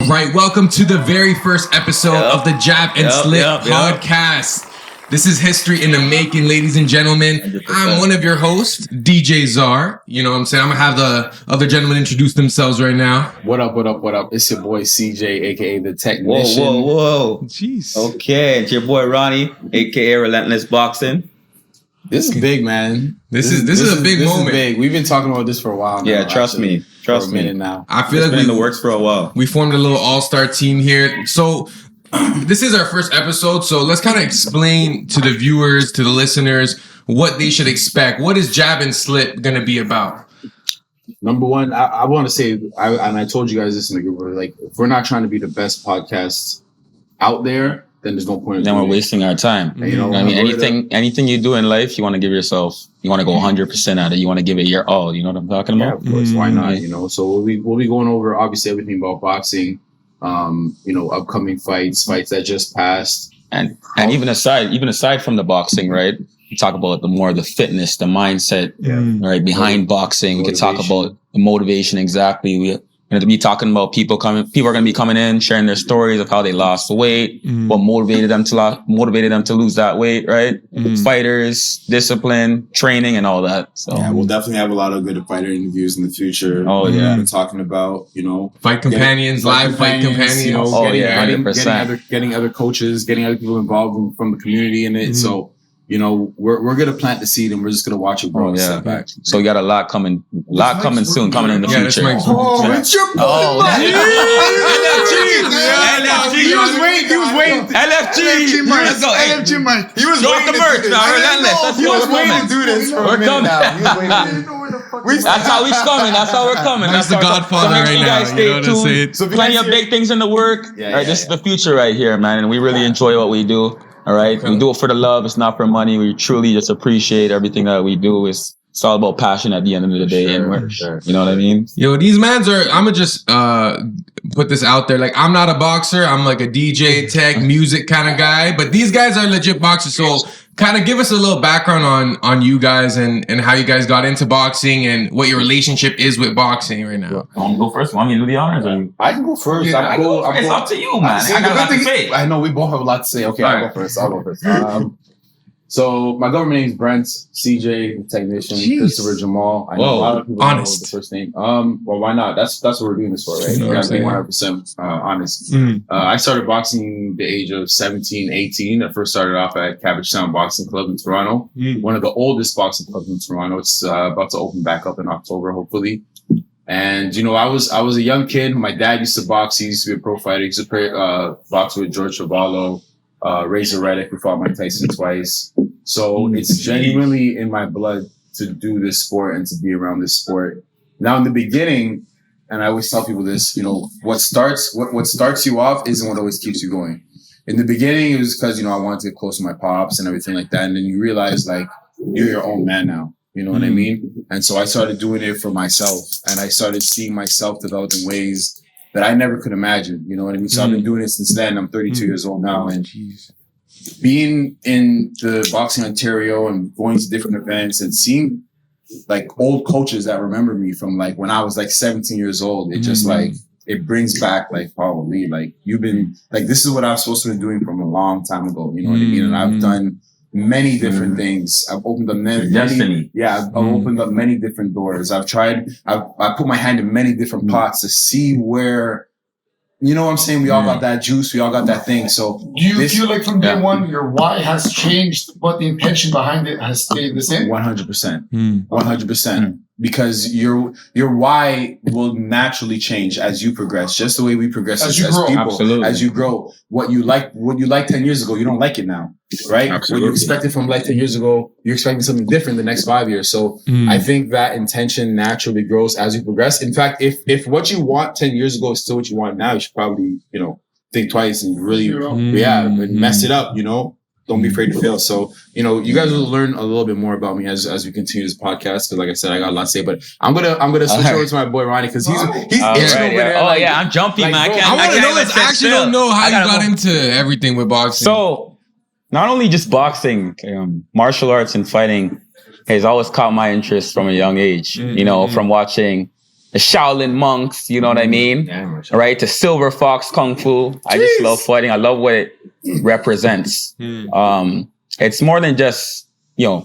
right, welcome to the very first episode of the JabNSlip podcast. This is history in the making, ladies and gentlemen. 100%. I'm one of your hosts, DJ Czar. You know what I'm saying? I'm going to have the other gentlemen introduce themselves right now. What up? It's your boy CJ, a.k.a. The Technician. Whoa. Jeez. Okay, it's your boy Ronnie, a.k.a. Relentless Boxing. This is big, man. This is a big moment. Is big. We've been talking about this for a while now. Yeah, trust me. Trust me. Now. I feel like we've been in the works for a while. We formed a little all-star team here. So this is our first episode, so let's kind of explain to the viewers, to the listeners, what they should expect. What is JabNSlip going to be about? Number one, I want to say, and I told you guys this in the group, like, if we're not trying to be the best podcast out there, then there's no point. Then we're wasting our time. And, you know, I mean, anything you do in life, you want to give yourself, you want to go 100% at it. You want to give it your all. You know what I'm talking about? Yeah, of course. Why not? You know, so we'll be going over obviously everything about boxing. You know, upcoming fights that just passed, and even aside from the boxing, right? We talk about the fitness, the mindset, right behind boxing. We could talk about the motivation. Exactly. We're going to be talking about people are going to be coming in, sharing their stories of how they lost weight, what motivated them to lose that weight, right? Fighters, discipline, training, and all that. So yeah, we'll definitely have a lot of good fighter interviews in the future. Oh yeah, we're talking about fight companions, live fight companions. You know, getting other coaches, getting other people involved from the community in it. So. You know, we're gonna plant the seed and we're just gonna watch it grow. So you got a lot coming soon, coming in the future. It's your LFG. He was waiting. LFG. Let's go. LFG Mike. He was waiting. The merch, now. Relentless. He was waiting to do this for a minute now. He was waiting. That's how we're coming. That's the Godfather right now. Stay you know what I'm saying? So plenty of big things in the work. This is the future right here, man, and we really enjoy what we do. All right. We do it for the love. It's not for money. We truly just appreciate everything that we do. It's all about passion at the end of the day. You know what I mean? Yo, these mans are, I'm going to just put this out there. Like, I'm not a boxer. I'm like a DJ, tech, music kind of guy. But these guys are legit boxers. So kind of give us a little background on you guys and how you guys got into boxing and what your relationship is with boxing right now. I want to go first. Want me to do the honors? I can go first. Yeah, it's up to you, man. I got a lot to say. I know we both have a lot to say. Okay, I'll go first. So my government name is Brent, CJ, the Technician, Christopher Jamal. I know a lot of people know the first name. Well, why not? That's what we're doing this for, right? You gotta be 100% honest. I started boxing the age of 17, 18. I first started off at Cabbage Town Boxing Club in Toronto. One of the oldest boxing clubs in Toronto. It's about to open back up in October, hopefully. And, you know, I was a young kid. My dad used to box. He used to be a pro fighter. He used to box with George Chavallo. Razor Reddick, we fought Mike Tyson twice. So it's genuinely in my blood to do this sport and to be around this sport. Now in the beginning, and I always tell people this, you know, what starts you off isn't what always keeps you going. In the beginning, it was because, you know, I wanted to get close to my pops and everything like that. And then you realize, like, you're your own man now. You know what I mean? And so I started doing it for myself. And I started seeing myself develop in ways that I never could imagine, you know what I mean? So I've been doing it since then. I'm 32 years old now, and being in the Boxing Ontario and going to different events and seeing like old coaches that remember me from like when I was like 17 years old, it just like, it brings back like, probably like you've been like, this is what I was supposed to be doing from a long time ago, you know what I mean? And I've done many different things. I've opened up I've opened up many different doors. I've put my hand in many different pots to see where, you know what I'm saying? We all got that juice. We all got that thing. So do you feel like from day one, your why has changed, but the intention behind it has stayed the same? 100%. 100%. Because your why will naturally change as you progress, just the way we progress as people. Absolutely. As you grow. What you like 10 years ago, you don't like it now, right? Absolutely. What you expected from like 10 years ago, you're expecting something different the next 5 years. So I think that intention naturally grows as you progress. In fact, if what you want 10 years ago is still what you want now, you should probably, you know, think twice and really, and mess it up, you know? Don't be afraid to fail. So, you know, you guys will learn a little bit more about me as we continue this podcast. Because, like I said, I got a lot to say. But I'm gonna switch over to my boy Ronnie because he's itching over there. Oh yeah, I'm jumpy, man. I want to know this. I actually don't know how you got into everything with boxing. So, not only just boxing, martial arts and fighting has always caught my interest from a young age. You know, from watching the Shaolin monks, you know what I mean? Right? To Silver Fox Kung Fu. I just love fighting. I love what it represents. It's more than just,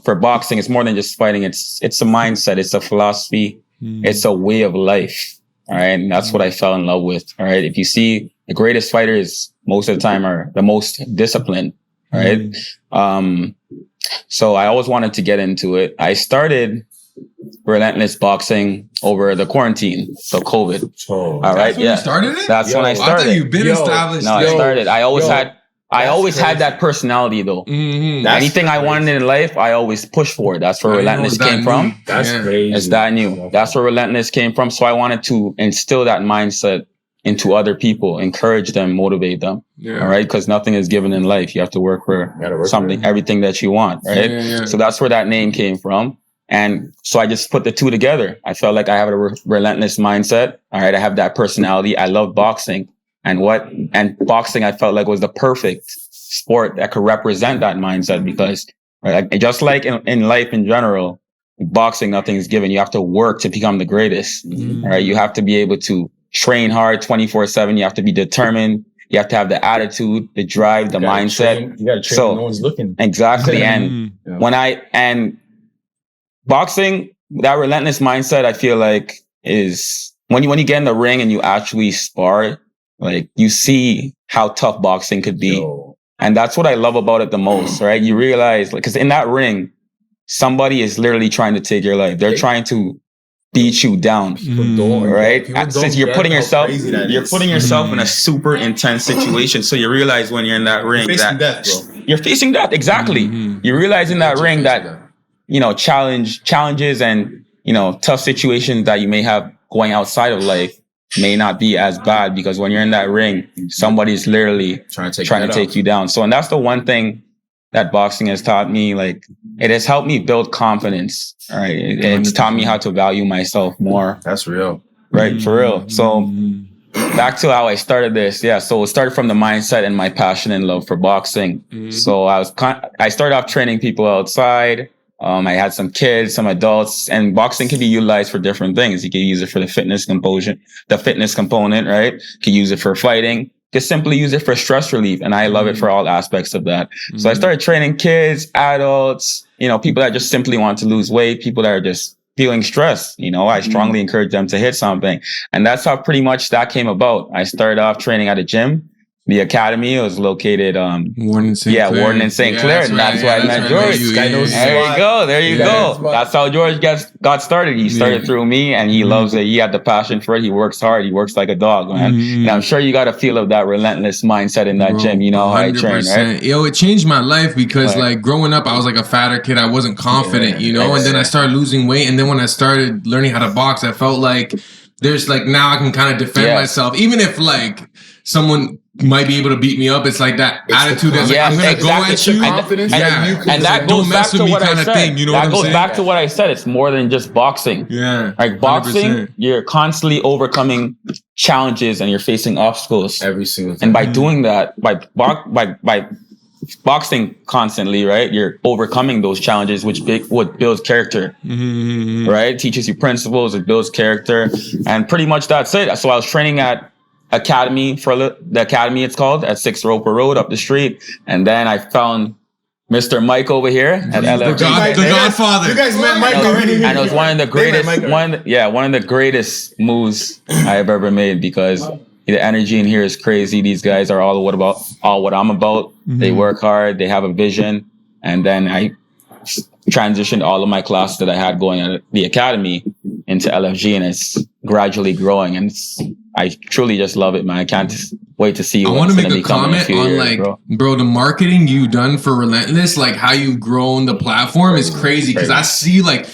for boxing, it's more than just fighting. It's a mindset. It's a philosophy. It's a way of life. All right. And that's what I fell in love with. All right. If you see the greatest fighters most of the time are the most disciplined. Right. So I always wanted to get into it. I started Relentless Boxing over the quarantine, so COVID. All right, You started it? That's when I started. I thought you've been established. No, I started. I always had that personality though. Anything I wanted in life, I always pushed for it. That's where Relentless came from. That's crazy. It's that new. That's where Relentless came from. So I wanted to instill that mindset into other people, encourage them, motivate them. All right. Because nothing is given in life. You have to work for something, everything that you want. Right. So that's where that name came from. And so I just put the two together. I felt like I have a relentless mindset. All right. I have that personality. I love boxing and boxing I felt like was the perfect sport that could represent that mindset because just like in life in general, boxing, nothing is given. You have to work to become the greatest. All right. You have to be able to train hard 24/7. You have to be determined. You have to have the attitude, the drive, the mindset. You got to train when no one's looking. Exactly. And boxing, that relentless mindset, I feel like is when you get in the ring and you actually spar, like you see how tough boxing could be. And that's what I love about it the most, right? You realize, because in that ring, somebody is literally trying to take your life. They're trying to beat you down, right? Since you're putting yourself in a super intense situation. So you realize when you're in that ring you're facing death. Exactly. You realize in that ring that, challenges and, tough situations that you may have going outside of life may not be as bad because when you're in that ring, somebody's literally trying to take you down. So, and that's the one thing that boxing has taught me. Like, it has helped me build confidence. All right. It's taught me how to value myself more. That's real. Right. For real. So back to how I started this. Yeah. So it started from the mindset and my passion and love for boxing. So I started off training people outside. I had some kids, some adults, and boxing can be utilized for different things. You can use it for the fitness component, right? You can use it for fighting. You can simply use it for stress relief. And I love it for all aspects of that. So I started training kids, adults, people that just simply want to lose weight, people that are just feeling stressed. I strongly encourage them to hit something. And that's how pretty much that came about. I started off training at a gym. The academy was located, Warden and St. Clair. Warden and St. Clair. And that's where I met George. There you go. That's how George got started. He started through me and he loves it. He had the passion for it. He works hard. He works like a dog, man. And I'm sure you got a feel of that relentless mindset in that gym. You know how I train, right? Yo, it changed my life because like growing up, I was like a fatter kid. I wasn't confident, and then I started losing weight. And then when I started learning how to box, I felt like there's like, now I can kind of defend myself. Even if like someone might be able to beat me up, it's like that attitude that's like, I'm gonna go at you. Confidence. And that goes back to what I said. That goes back to what I said. It's more than just boxing. Yeah. Like boxing, you're constantly overcoming challenges and you're facing obstacles every single time. And by doing that, by boxing constantly, right? You're overcoming those challenges, which builds character, right? It teaches you principles, it builds character, and pretty much that's it. So I was training at the academy it's called, at 6 Roper Road up the street, and then I found Mr. Mike over here at LFG. The Godfather. You guys met Mike already. And it was one of the greatest moves I have ever made because the energy in here is crazy. These guys are all what I'm about. They work hard. They have a vision. And then I transitioned all of my classes that I had going at the academy into LFG, and it's gradually growing. And I truly just love it, man. I can't wait to see. I want to make a comment on bro, the marketing you done for Relentless, like how you've grown the platform is crazy because I see like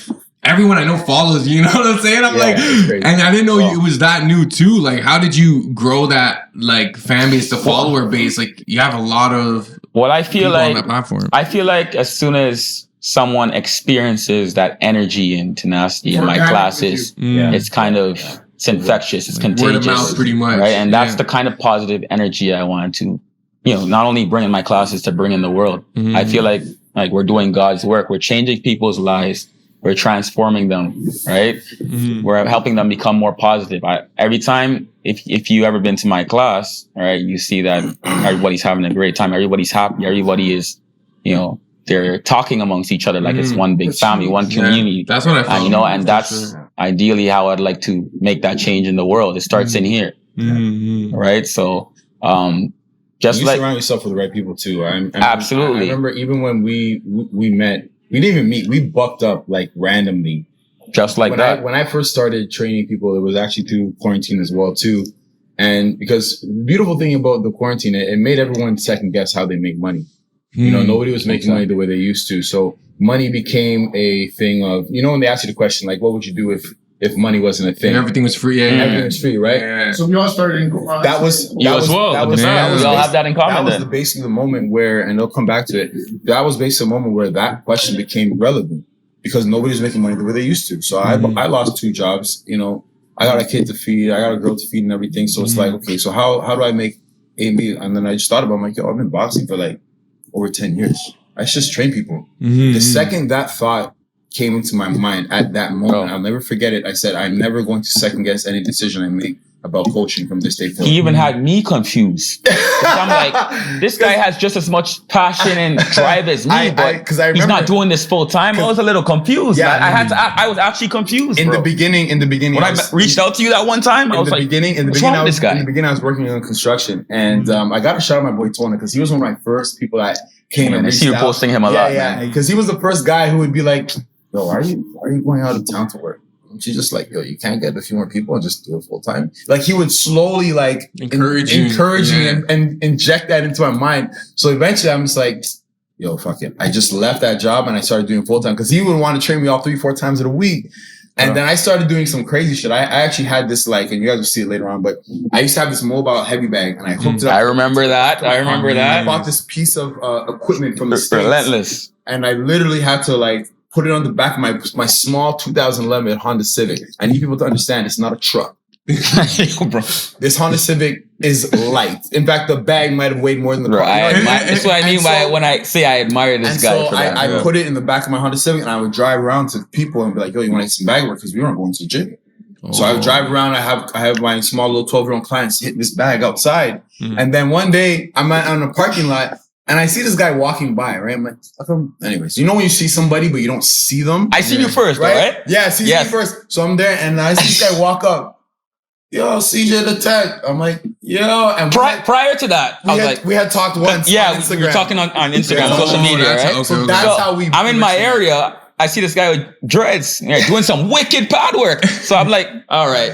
everyone I know follows you. You know what I'm saying? I'm like, and I didn't know it was that new too. Like, how did you grow that like fan base, the follower base? Like, you have a lot of I feel like on that platform. I feel like as soon as someone experiences that energy and tenacity in my classes, it's infectious, it's contagious. Word of mouth, pretty much. Right? And that's the kind of positive energy I want to, not only bring in my classes, to bring in the world. I feel like we're doing God's work. We're changing people's lives we're transforming them, right? Mm-hmm. We're helping them become more positive. Every time, if you ever been to my class, right, you see that everybody's having a great time. Everybody's happy. Everybody is, they're talking amongst each other like it's one big family, one community. That's what I found. And, and that's ideally how I'd like to make that change in the world. It starts in here, right? So, just you like surround yourself with the right people too. Absolutely. I remember even when we met, we didn't even meet. We bucked up like randomly. Just like that. When I first started training people, it was actually through quarantine as well too. And because the beautiful thing about the quarantine, it made everyone second guess how they make money. Nobody was making money the way they used to. So money became a thing of, when they ask you the question, like, what would you do if money wasn't a thing? And everything was free. Yeah, everything was free, right? Yeah. So we all started in that was we all have that in common. That was basically the moment where, and they'll come back to it. That was basically the moment where that question became relevant because nobody's making money the way they used to. So I lost 2 jobs. I got a kid to feed, I got a girl to feed, and everything. So it's like, okay, so how do I make $8 million? And then I just thought about, I've been boxing for like over 10 years. I just train people. The second that thought came into my mind at that moment, I'll never forget it. I said, I'm never going to second guess any decision I make about coaching from this day forward. He even had me confused. I'm like, this guy has just as much passion and drive as me, but he's not doing this full time. I was a little confused. Yeah, I was actually confused. In the beginning, when I reached out to you that one time, I was like, what's wrong with this guy? In the beginning, I was working on construction, and I got a shout out my boy Tona because he was one of my first people that came and I see you posting him a lot. Yeah, because he was the first guy who would be like, yo, why are you going out of town to work? And she's just like, yo, you can't get a few more people and just do it full time. Like he would slowly like encourage you and inject that into my mind. So eventually I'm just like, yo, fuck it. I just left that job and I started doing full time because he would want to train me all 3-4 times in a week. And then I started doing some crazy shit. I actually had this and you guys will see it later on, but I used to have this mobile heavy bag and I hooked it up. I remember that. I bought this piece of equipment from the States. Relentless. And I literally had to put it on the back of my small 2011 Honda Civic. I need people to understand it's not a truck. Bro. This Honda Civic is light. In fact, the bag might have weighed more than the car. That's what I mean by when I say I admire this guy. So I put it in the back of my Honda Civic and I would drive around to people and be like, yo, you want to get some bag work? Because we weren't going to the gym. So I would drive around. I have my small little 12-year-old clients hitting this bag outside. And then one day I'm on a parking lot and I see this guy walking by, right? I'm like, anyways, when you see somebody, but you don't see them? I see you first, right? Yeah, I see you first. So I'm there and I see this guy walk up. Yo, CJ the Tech. I'm like, yo. And prior to that, we had talked once. Yeah, we were talking on Instagram, social media, right? So that's how we. I'm in my area. I see this guy with dreads doing some wicked pad work. So I'm like, all right.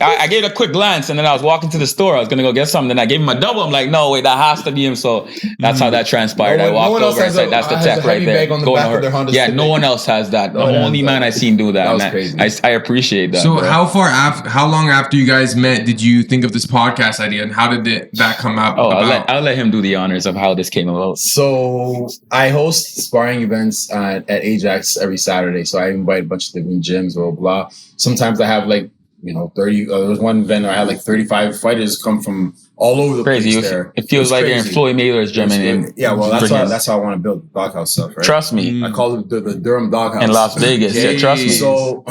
I gave it a quick glance and then I was walking to the store. I was going to go get something. Then I gave him a double. I'm like, no, wait, that has to be him. So that's how that transpired. I walked over and said, that's the Tech right there. No one else has that. The only man I've seen do that. That was crazy. I appreciate that. So how long after you guys met did you think of this podcast idea and how did that come out? I'll let him do the honors of how this came about. So I host sparring events at Ajax every Saturday. So I invite a bunch of different gyms, blah, blah. Sometimes I have 30, there was one event where I had 35 fighters come from all over the place there. It feels like you're in Floyd Mayweather's gym. That's how I want to build the doghouse stuff, right? Trust me. I call it the Durham Doghouse. In Las Vegas, trust me. So,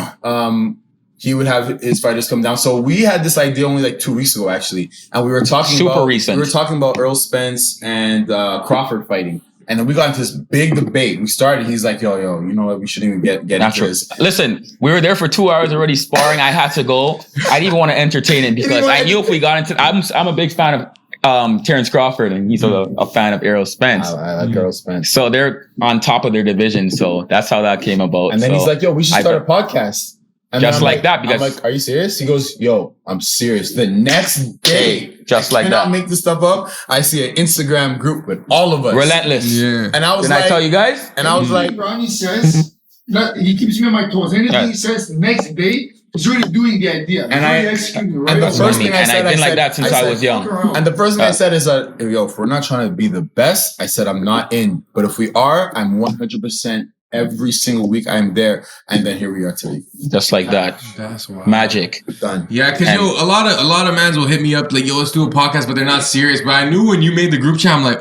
he would have his fighters come down. So we had this idea only 2 weeks ago, actually. And we were talking about Earl Spence and Crawford fighting. And then we got into this big debate. We started. He's like, yo, you know what? We shouldn't even get into this. Listen, we were there for 2 hours already sparring. I had to go. I didn't even want to entertain it because I knew if we got into I'm a big fan of Terrence Crawford and he's a fan of Errol Spence. I like Errol Spence. So they're on top of their division. So that's how that came about. And then he's like, yo, we should start a podcast. And just like that, because I'm like, are you serious? He goes, yo, I'm serious. The next day, just like that, I cannot make this stuff up. I see an Instagram group with all of us. Relentless. Yeah. And I was I tell you guys? And I was like, Ronnie says, he keeps me on my toes. Anything he says the next day, he's really doing the idea. And I executing right. And the first thing I said, I've been like that since I was young. And the first thing I said is, yo, if we're not trying to be the best, I said I'm not in. But if we are, I'm 100% every single week. I'm there, and then here we are today. Just like that. That's wild. Magic. Done. Yeah, because a lot of mans will hit me up like, yo, let's do a podcast, but they're not serious. But I knew when you made the group chat, I'm like,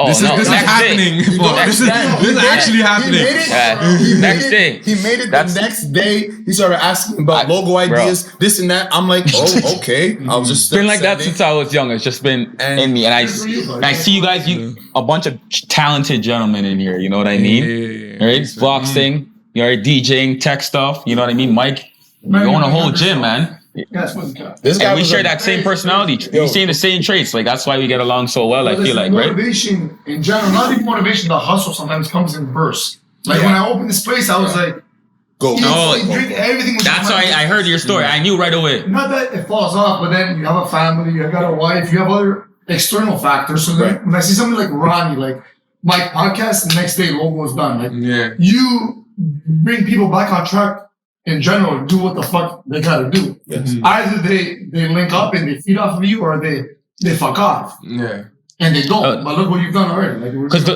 this is happening. This is actually happening. Next day. He made it the next day. He started asking about logo ideas, this and that. I'm like, oh, okay. I was just been like that since I was young. It's just been in me, and I see you guys, a bunch of talented gentlemen in here. You know what I mean? Right? Boxing, you're DJing, tech stuff. You know what I mean? Mike, you own a whole gym, man. This guy and we share that same personality. We see the same traits. Like that's why we get along so well. I feel like, right? Motivation in general, not even motivation. The hustle sometimes comes in bursts. Like when I opened this place, I was like, go. Drink everything. That's why I heard your story. I knew right away. Not that it falls off, but then you have a family, you got a wife, you have other external factors. So then when I see something like Ronnie, like my podcast, the next day logo is done. Like you bring people back on track in general, do what the fuck they gotta do. Yes. Either they link up and they feed off of you, or they fuck off. Yeah. And they don't. But look what you've done already. Like because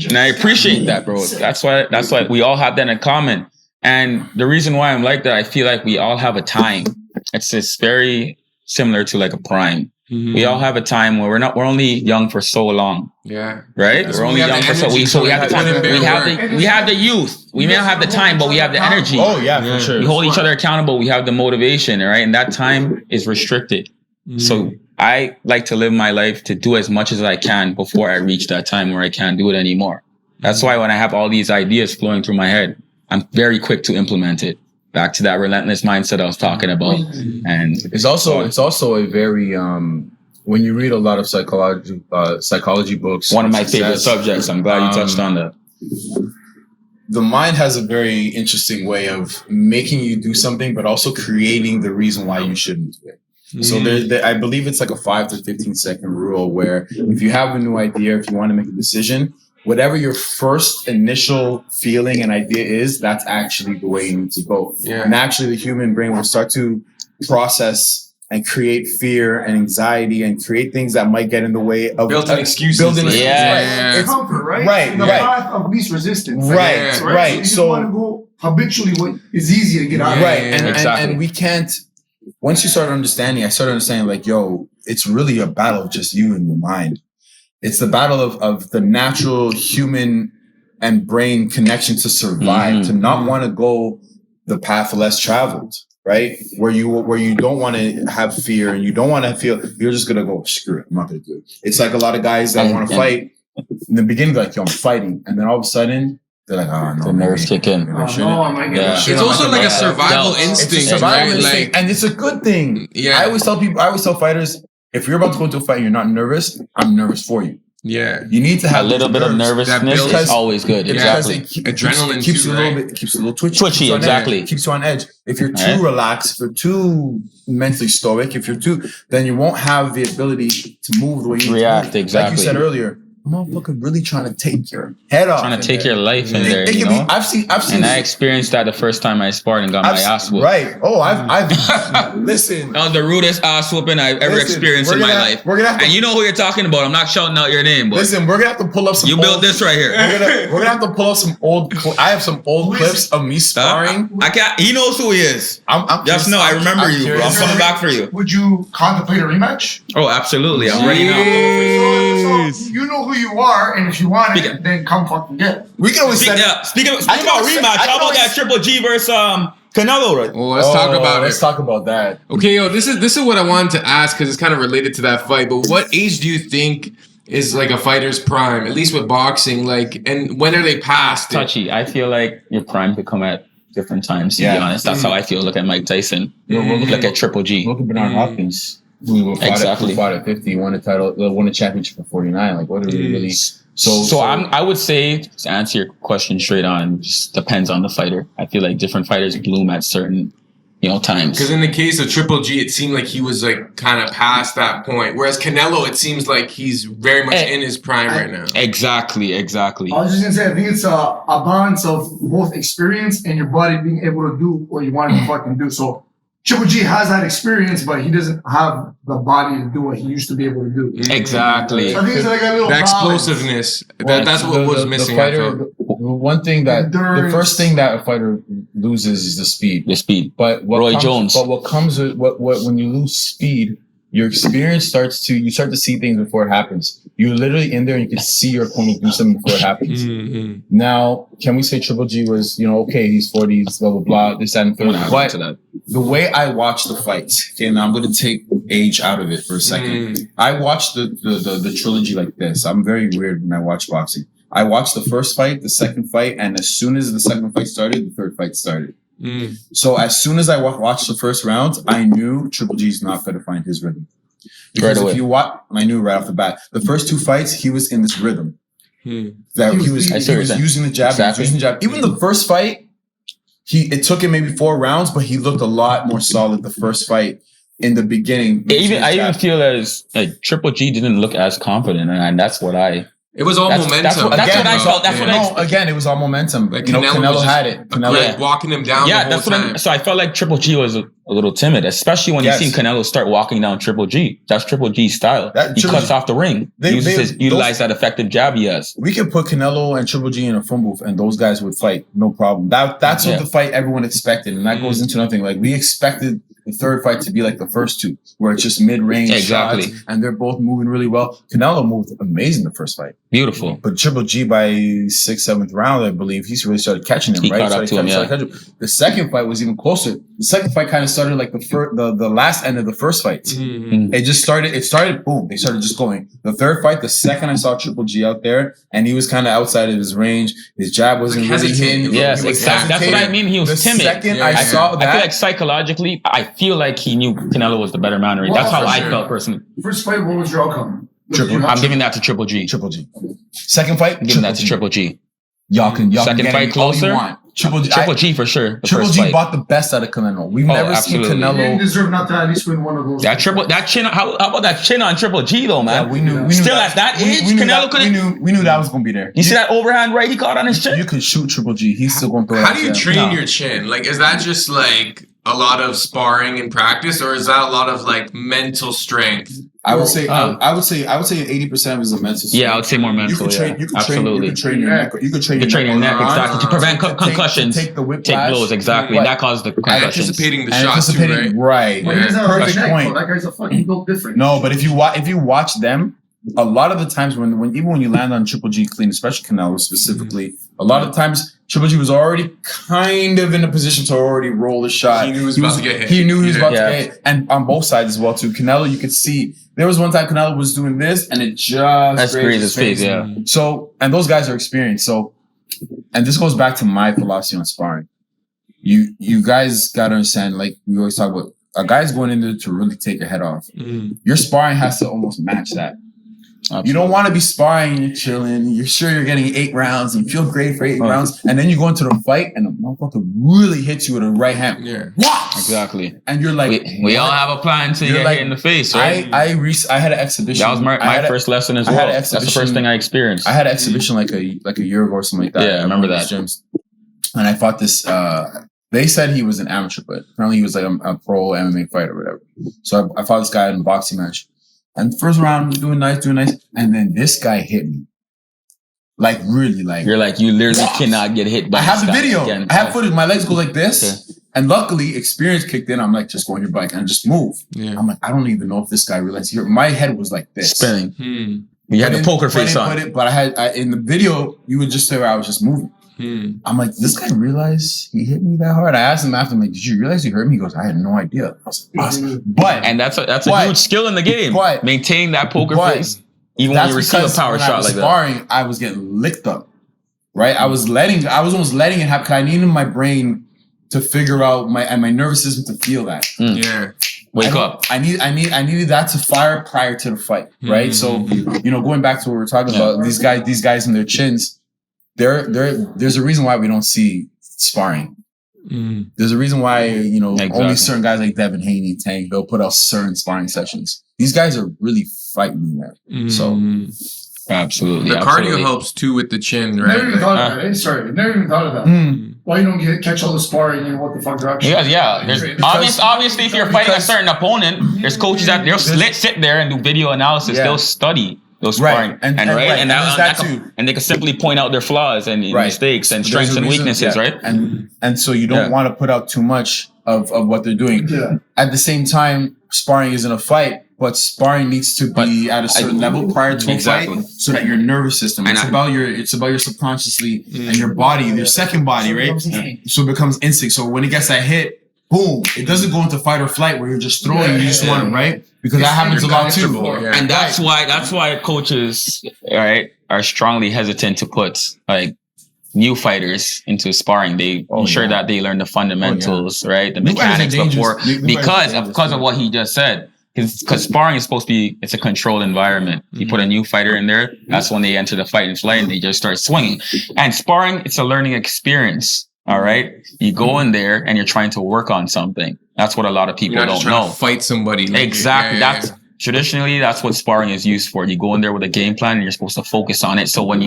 and I appreciate that, bro. That's why we all have that in common. And the reason why I'm like that, I feel like we all have a time. It's very similar to like a prime. Mm-hmm. We all have a time where we're only young for so long. Yeah. Right? We're only young for so we have the time. We have the youth. We may not have the time, but we have the energy. Oh yeah, for sure. We hold each other accountable. We have the motivation, right? And that time is restricted. Mm-hmm. So I like to live my life to do as much as I can before I reach that time where I can't do it anymore. That's why when I have all these ideas flowing through my head, I'm very quick to implement it. Back to that relentless mindset I was talking about. And it's also a very when you read a lot of psychology books. One of my favorite subjects. I'm glad you touched on that. The mind has a very interesting way of making you do something, but also creating the reason why you shouldn't do it. So I believe it's like a 5 to 15 second rule where if you have a new idea, if you want to make a decision, whatever your first initial feeling and idea is, that's actually the way you need to go. Yeah. And actually the human brain will start to process and create fear and anxiety and create things that might get in the way of building excuses. It's comfort, right? Right. The path of least resistance. Right. So you want to go habitually what is easy to get out of. Right. And we can't. Once you start understanding, I started understanding like, yo, it's really a battle of just you and your mind. It's the battle of the natural human and brain connection to survive, to not want to go the path less traveled, right? Where you don't want to have fear and you don't want to feel, you're just going to go, screw it, I'm not going to do it. It's like a lot of guys that want to fight. In the beginning, they're like, yo, I'm fighting. And then all of a sudden, they're like, oh, no. The nerves kick in. It's also like a survival instinct. And it's a good thing. Yeah. I always tell fighters, if you're about to go into a fight and you're not nervous, I'm nervous for you. Yeah. You need to have a little bit of nervousness is always good. Exactly. Adrenaline keeps a little twitchy. Twitchy, exactly. Keeps you on edge. If you're too relaxed, if you're too mentally stoic, then you won't have the ability to move the way you react. Exactly. Like you said earlier. Motherfucker really trying to take your head off. Trying to take your life in there, you know? I've seen. And I experienced that the first time I sparred and got my ass whooped. Right. Oh, I've listen. That was the rudest ass whooping I've ever experienced in my life. And you know who you're talking about. I'm not shouting out your name, but listen, we're gonna have to pull up some. You built this right here. We're gonna have to pull up some old. I have some old clips of me sparring. I can't. He knows who he is. I'm just know. I remember you, bro. I'm coming back for you. Would you contemplate a rematch? Oh, absolutely. I'm ready now. So you know who you are, and if you want it, then come fucking get it. We can always speak about rematch. How about that Triple G versus Canelo? Right? Well, let's talk about it. Let's talk about that. Okay, yo, this is what I wanted to ask because it's kind of related to that fight. But what age do you think is like a fighter's prime, at least with boxing? Like, and when are they past? Touchy. I feel like your prime could come at different times. To be honest, that's how I feel. Look at Mike Tyson. Look at Triple G. Look at Bernard Hopkins. Who fought at 50, won a championship at 49. Like, what are we really? So I would say, to answer your question straight on, just depends on the fighter. I feel like different fighters bloom at certain, times. Because in the case of Triple G, it seemed like he was like kind of past that point. Whereas Canelo, it seems like he's very much in his prime right now. Exactly. I was just gonna say, I think it's a balance of both experience and your body being able to do what you want to fucking do. So Triple G has that experience, but he doesn't have the body to do what he used to be able to do. Exactly. So I think it's like a little explosiveness. That's what was missing. The one thing that the first thing that a fighter loses is the speed. The speed. But Roy Jones. But what comes with what when you lose speed, your experience start to see things before it happens. You're literally in there and you can see your opponent do something before it happens. Mm-hmm. Now, can we say Triple G was, okay, he's 40, he's blah, blah, blah, this, that, and third. But the way I watch the fights, okay, now I'm going to take age out of it for a second. I watch the trilogy like this. I'm very weird when I watch boxing. I watched the first fight, the second fight, and as soon as the second fight started, the third fight started. So as soon as I watched the first round, I knew Triple G's not going to find his rhythm. Because if you watch, I knew right off the bat, the first two fights, he was in this rhythm. That he was using the jab, Even the first fight, it took him maybe 4 rounds, but he looked a lot more solid the first fight in the beginning. I even feel as Triple G didn't look as confident, and that's what I. It was all momentum. That's what I felt. Again, it was all momentum. Like Canelo had it. Canelo walking him down. Yeah, the whole time. So I felt like Triple G was a little timid, especially when you seen Canelo start walking down Triple G. That's Triple G's style. He cuts off the ring. Utilize that effective jab he has. We could put Canelo and Triple G in a phone booth, and those guys would fight, no problem. That's what the fight everyone expected, and that goes into nothing. Like we expected the third fight to be like the first two, where it's just mid-range shots, and they're both moving really well. Canelo moved amazing the first fight. Beautiful. But Triple G by 6th, 7th round, I believe, he's really started catching him, he caught up to him, The second fight was even closer. The second fight kind of started like the last end of the first fight. It just started, boom, they started just going. The third fight, the second I saw Triple G out there, and he was kind of outside of his range. His jab wasn't really hitting. Yes, exactly. That's what I mean. He was timid. The second I saw that. I feel like psychologically, I feel like he knew Canelo was the better man. That's how I felt personally. First fight, what was your outcome? I'm giving that to Triple G. Triple G. Second fight, I'm giving that to Triple G. Y'all can second fight closer. Triple G for sure. Triple G bought the best out of Canelo. We've never seen Canelo. He didn't deserve not to at least win one of those. That chin. How about that chin on Triple G though, man? Yeah, we knew Still at that age, Canelo couldn't. We knew that was gonna be there. You see that overhand right he caught on his chin? You could shoot Triple G. He's still gonna throw. How do you train your chin? Like, is that just like a lot of sparring and practice, or is that a lot of like mental strength? I would say 80% is a mental strength. Yeah, I would say more mental. You could train your neck. You could train your neck exactly to prevent concussions. Take the whiplash. Take blows exactly. And that caused the concussions. Anticipating the shots too, right? Perfect point. That guy's a fucking built different. No, but if you watch them, a lot of the times when you land on Triple G clean, especially Canelo specifically, a lot of times Triple G was already kind of in a position to already roll the shot. He knew he was about to get hit. He knew he was about to get hit, and on both sides as well too. Canelo, you could see there was one time Canelo was doing this, and it just grazed his face. Yeah. So, and those guys are experienced. So, and this goes back to my philosophy on sparring. You guys got to understand, like we always talk about, a guy's going in there to really take your head off. Your sparring has to almost match that. Absolutely. You don't want to be sparring, you're chilling, you're sure you're getting 8 rounds and feel great for 8 rounds, and then you go into the fight and the motherfucker really hits you with a right hand. Yeah. What? Exactly. And you're like, we all have a plan until you get hit in the face, right? I had an exhibition. That was my first lesson as well. That's the first thing I experienced. I had an exhibition like a year ago or something like that. Yeah, I remember that. Gyms. And I fought this, they said he was an amateur, but apparently he was like a pro MMA fighter or whatever. So I fought this guy in a boxing match. And the first round was doing nice. And then this guy hit me. Like, really, like. You're like, you literally cannot get hit by this guy. I have the video. Again. I have footage. My legs go like this. Okay. And luckily, experience kicked in. I'm like, just go on your bike and just move. Yeah. I'm like, I don't even know if this guy realized. My head was like this. Spinning. You had the poker face on. But in the video, you would just say I was just moving. I'm like, this guy realized he hit me that hard? I asked him after, I'm like, did you realize you hurt me? He goes, I had no idea. I was like, awesome. And that's a huge skill in the game. Maintaining that poker face, even when you receive a power shot like that. I was getting licked up, right? I was almost letting it happen, because I needed my brain to figure out my nervous system to feel that. Yeah. Wake up. I needed that to fire prior to the fight, right? So, going back to what we were talking about, these guys and their chins, there's a reason why we don't see sparring. There's a reason why, only certain guys like Devin Haney, Tank, they'll put out certain sparring sessions. These guys are really fighting that. So absolutely. The cardio helps too with the chin, right? Never even thought of that. Sorry, never even thought of that. Why you don't catch all the sparring and what the fuck direction? Yeah. There's obviously if you're fighting a certain opponent, there's coaches that they'll sit there and do video analysis. They'll study those sparring, and they can simply point out their flaws and mistakes and strengths and weaknesses, right? And so you don't want to put out too much of what they're doing. Yeah. At the same time, sparring isn't a fight, but sparring needs to be at a certain level prior to a fight, so that your nervous system. It's about your subconsciously and your body, your second body, right? So it becomes instinct. So when it gets that hit, boom! It doesn't go into fight or flight where you're just throwing. You just want it, right? Because that happens a lot too. Yeah. And that's why coaches, right, are strongly hesitant to put like new fighters into sparring. They ensure that they learn the fundamentals, right, the mechanics before, because of what he just said. Because sparring is supposed to be, it's a controlled environment. You put a new fighter in there, that's when they enter the fight and flight and they just start swinging. And sparring, it's a learning experience. All right. You go in there and you're trying to work on something. That's what a lot of people don't know. Fight somebody. Exactly. Traditionally, that's what sparring is used for. You go in there with a game plan and you're supposed to focus on it. So when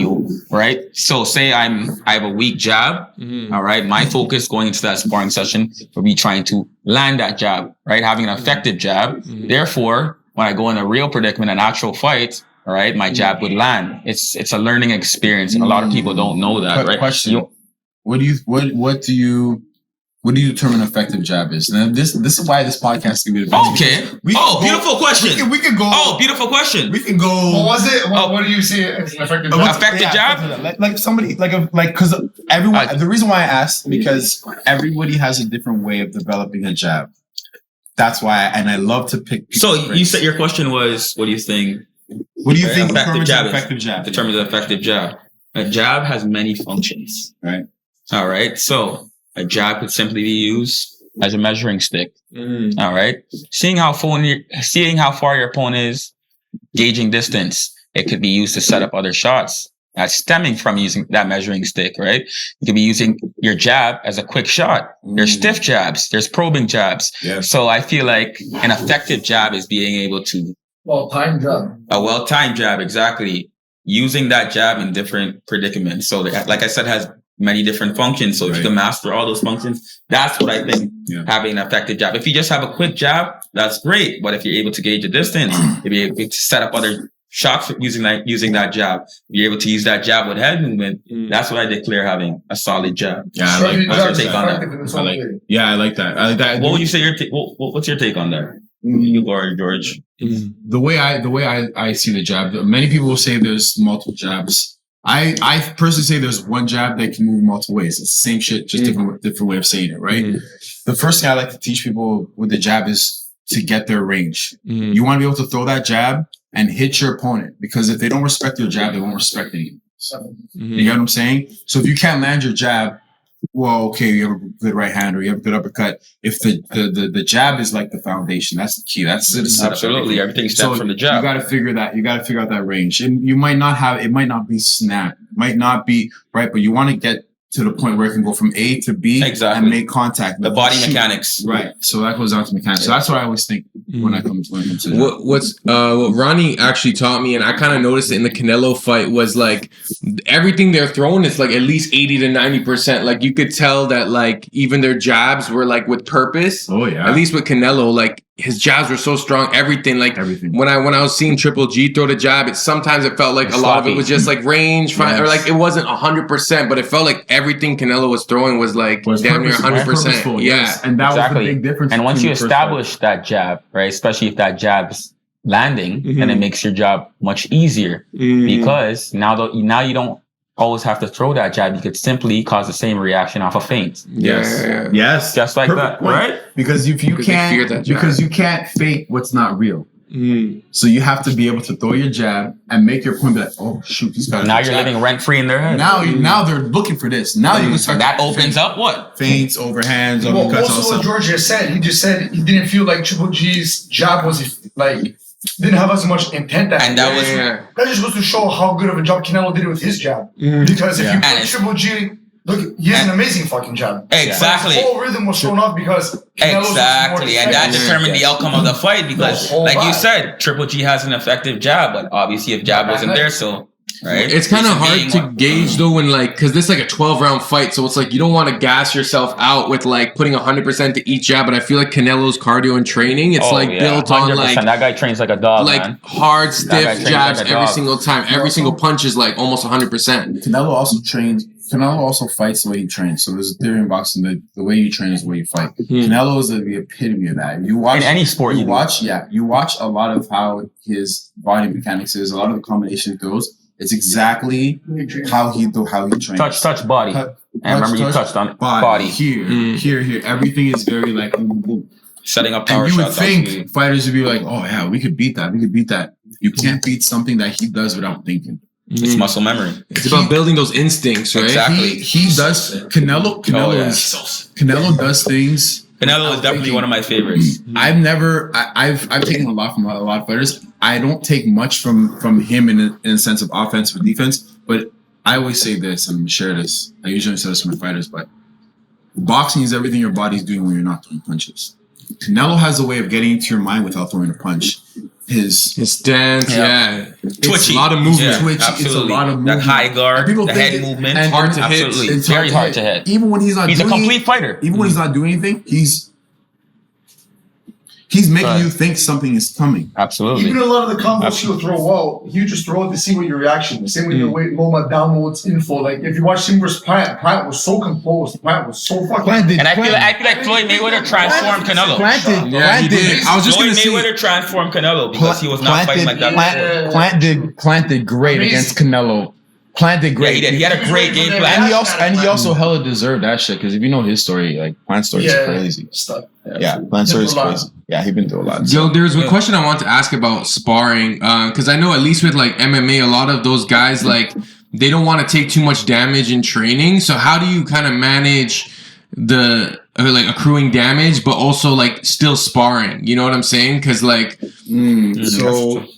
so say I have a weak jab. All right. My focus going into that sparring session will be trying to land that jab, right? Having an effective jab. Therefore, when I go in a real predicament, an actual fight, all right, my jab would land. It's a learning experience. And a lot of people don't know that, right? Question. What do you determine effective jab is? And this is why this podcast can be the best. Okay. Beautiful question. We can go. Oh, beautiful question. We can go. What was it? What do you say as an effective jab? Effective jab? Like somebody, because everyone, the reason why I asked, because everybody has a different way of developing a jab. That's why, and I love to pick. So you said your question was, what do you think? What do you think determines an effective jab? Determines an effective jab. A jab has many functions. Right. All right. So a jab could simply be used as a measuring stick. All right. Seeing how far your opponent is, gauging distance. It could be used to set up other shots. That's stemming from using that measuring stick, right? You could be using your jab as a quick shot. There's stiff jabs. There's probing jabs. Yeah. So I feel like an effective jab is being able to... Well-timed jab. A well-timed jab, exactly. Using that jab in different predicaments. So like I said, has many different functions. So if you can master all those functions, that's what I think having an effective jab. If you just have a quick jab, that's great. But if you're able to gauge the distance, you'll be able to set up other shots using that jab. You're able to use that jab with head movement. That's what I declare having a solid jab. Yeah, I like what's your take on that? I like that. What would you say what's your take on that? You go, George. The way I see the jab, many people will say there's multiple jabs. I personally say there's one jab that can move multiple ways. It's the same shit, just different way of saying it, right? The first thing I like to teach people with the jab is to get their range. You want to be able to throw that jab and hit your opponent, because if they don't respect your jab, they won't respect you. You get what I'm saying? So if you can't land your jab, well, okay, you have a good right hand or you have a good uppercut. If the jab is like the foundation, that's the key. That's the setup. Absolutely, everything stems from the jab. You got to figure that. You got to figure out that range, and you might not have. It might not be snap. Might not be right, but you want to get to the point where it can go from A to B and make contact. The body mechanics, right? So that goes down to mechanics. So that's what I always think when I come to that. What Ronnie actually taught me, and I kind of noticed it in the Canelo fight, was like everything they're throwing is like at least 80 to 90%. Like you could tell that like even their jabs were like with purpose. Oh yeah. At least with Canelo, like his jabs were so strong. Everything. When I was seeing Triple G throw the jab, sometimes it felt like a lot of it was just like range, or like it wasn't 100%, but it felt like everything Canelo was throwing was like damn near 100%. Yeah, and that was the big difference. And once you establish that jab, right, especially if that jab's landing, then it makes your job much easier because now you don't always have to throw that jab. You could simply cause the same reaction off a feint. Yes, just like that, right? Because you can't fake what's not real. So you have to be able to throw your jab and make your point be like, oh shoot, he's got. Now you're living rent free in their head. Now they're looking for this. Now you can start. That opens up what feints, overhands, uppercuts. Also, what George just said, he he didn't feel like Triple G's jab was like didn't have as much intent. That just goes to show how good of a job Canelo did with his jab. Because if you put Triple G. Look, he has an amazing fucking jab. Exactly. The whole rhythm was thrown off because exactly, and that determined the outcome of the fight because, like you said, Triple G has an effective jab, but obviously if jab wasn't there, so right? It's kind of hard to gauge though when like, cause this is like a 12-round fight. So it's like, you don't want to gas yourself out with like putting 100% to each jab. But I feel like Canelo's cardio and training, it's built on like, that guy trains like a dog, like man. hard, stiff jabs like every single time. Every single punch is like almost 100%. Canelo also fights the way he trains. So there's a theory in boxing that the way you train is the way you fight. Canelo is the epitome of that. You watch in any sport. You watch a lot of how his body mechanics is. A lot of the combination of those. It's exactly how he trains. Touch body. And remember, you touched on body. Here. Everything is very like setting up power shots. And you would think fighters would be like, oh yeah, we could beat that. You can't beat something that he does without thinking. It's muscle memory. It's about building those instincts, right? Exactly. He does. Canelo does things. Canelo is definitely one of my favorites. I've taken a lot from a lot of fighters. I don't take much from him in a sense of offense or defense, but I always say this, and I'm gonna share this. I usually say this to my fighters, but boxing is everything your body's doing when you're not throwing punches. Canelo has a way of getting into your mind without throwing a punch. His stance, twitchy, a lot of movement. Yeah, absolutely. It's a lot of movement. That high guard, the head movement, and hard to hit. Absolutely, It's very hard to hit. Even when he's not, he's a complete fighter. Even when he's not doing anything, he's making you think something is coming. Absolutely. Even a lot of the combos he'll throw out, you just throw it to see what your reaction is. Same with the way Loma downloads info. Like if you watch him versus Plant was so composed. Plant was so fucking. And I feel like Floyd Mayweather transformed Canelo. He did. I was just Floyd gonna say Mayweather transformed Canelo because he was not fighting like that. Plant did great against Canelo. Plant did great. Yeah, he did. He had a great game plan. And he also hella deserved that shit because if you know his story, like Plant's story is crazy. Yeah, Plant's story is crazy. Yeah, he's been through a lot. Yo, there's a question I want to ask about sparring because I know at least with like MMA, a lot of those guys like they don't want to take too much damage in training. So how do you kind of manage the like accruing damage, but also like still sparring? You know what I'm saying? Because like,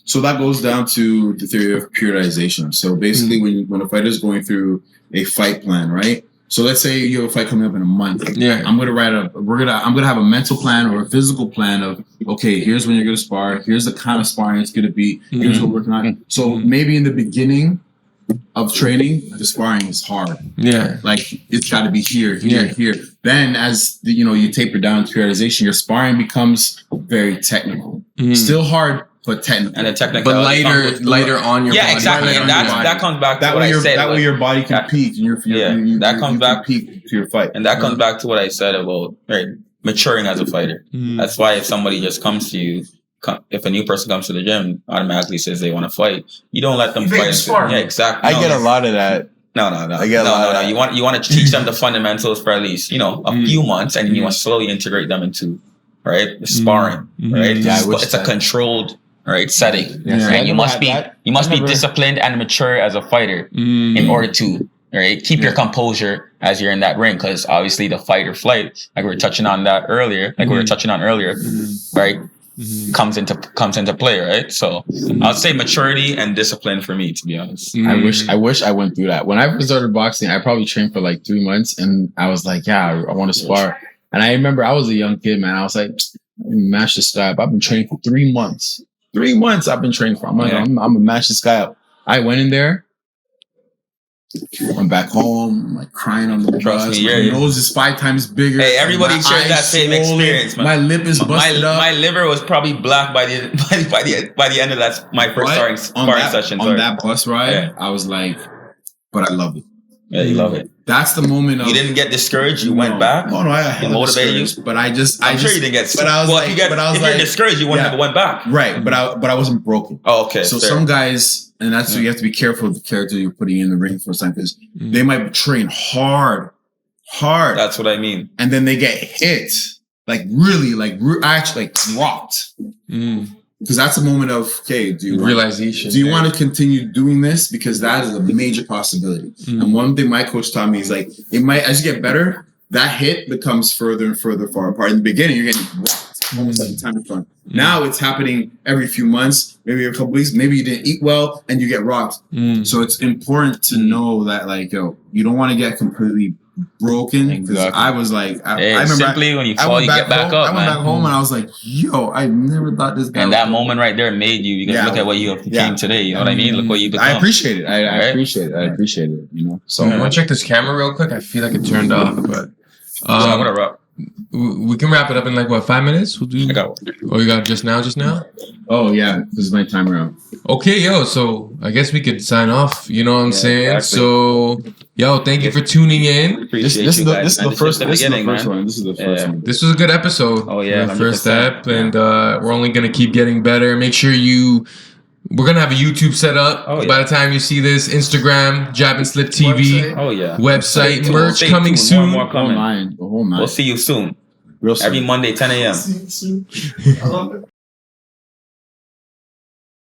so that goes down to the theory of periodization. So basically, when a fighter is going through a fight plan, right? So let's say you have a fight coming up in a month. Yeah, I'm gonna have a mental plan or a physical plan of okay, here's when you're gonna spar. Here's the kind of sparring it's gonna be. Here's what we're working on. So maybe in the beginning of training, the sparring is hard. Yeah, like it's got to be here. Then as you taper down to periodization, your sparring becomes very technical. Still hard, but technical. And a technical, but lighter on your body. Yeah, exactly. And that comes back to what I said. That way your body can peak. And that comes back peak to your fight. And that comes back to what I said about maturing as a fighter. That's why if somebody just comes to you, if a new person comes to the gym, automatically says they want to fight, you don't let them fight. Yeah, exactly. I get a lot of that. No. I get a lot of that. You want to teach them the fundamentals for at least a few months, and you want to slowly integrate them into the sparring. Right? Yeah, it's a controlled setting. Yeah. And you must be disciplined and mature as a fighter in order to keep your composure as you're in that ring, because obviously the fight or flight, like we were touching on earlier, right? Comes into play, right? So I'll say maturity and discipline for me, to be honest. I wish I went through that. When I first started boxing, I probably trained for like 3 months, and I was like, yeah, I want to spar. And I remember I was a young kid, man. I was like, mash this guy up. I've been training for 3 months. 3 months I've been training for. I'm like, I'm gonna mash this guy up. I went in there. I'm back home. I'm like crying on the bus. My nose is 5 times bigger. Hey, everybody shared that same experience, man. My lip is busted up. My liver was probably black by the end of that. My first sparring session. On that bus ride, I was like, but I love it. Yeah, you love it. That's the moment of. You didn't get discouraged. You went back. No, I had motivated you. But I'm sure you didn't get. But I was if you're discouraged, you wouldn't have went back. Right, but I wasn't broken. Oh, okay. So some guys. And that's why you have to be careful of the character you're putting in the ring for time, because they might train hard. That's what I mean. And then they get hit, like really, actually dropped. Because that's a moment of, okay, do you want to continue doing this? Because that is a major possibility. And one thing my coach taught me is like, it might, as you get better, that hit becomes further and further far apart. In the beginning, you're getting dropped. Almost like time in front. Now it's happening every few months, maybe a couple weeks. Maybe you didn't eat well and you get rocked. So it's important to know that, like, you don't want to get completely broken because Exactly. I was like, I remember simply when you I fall, went you back get back home, up, I went man. back home and I was like, yo, I never thought this guy. And was that broken. moment right there made you. You gotta look at what you became today. You know what I mean? Look what you become. I appreciate it. I Right? appreciate it. I appreciate it. You know. So I want to check this camera real quick. I feel like it turned off, but we can wrap it up in like what, 5 minutes? We'll do. I got Oh, you got just now? Oh yeah, this is my timer out. Okay, yo. So I guess we could sign off. You know what I'm saying? Exactly. So, yo, thank you for tuning in. This is the first one. This is the first one. This was a good episode. Oh yeah, for the first 100%. step, and we're only gonna keep getting better. Make sure we're gonna have a YouTube set up by the time you see this. Instagram, JabNSlip TV, website, merch coming soon. More coming. The whole nine. We'll see you soon. Real soon. Every Monday, 10 a.m. I love it.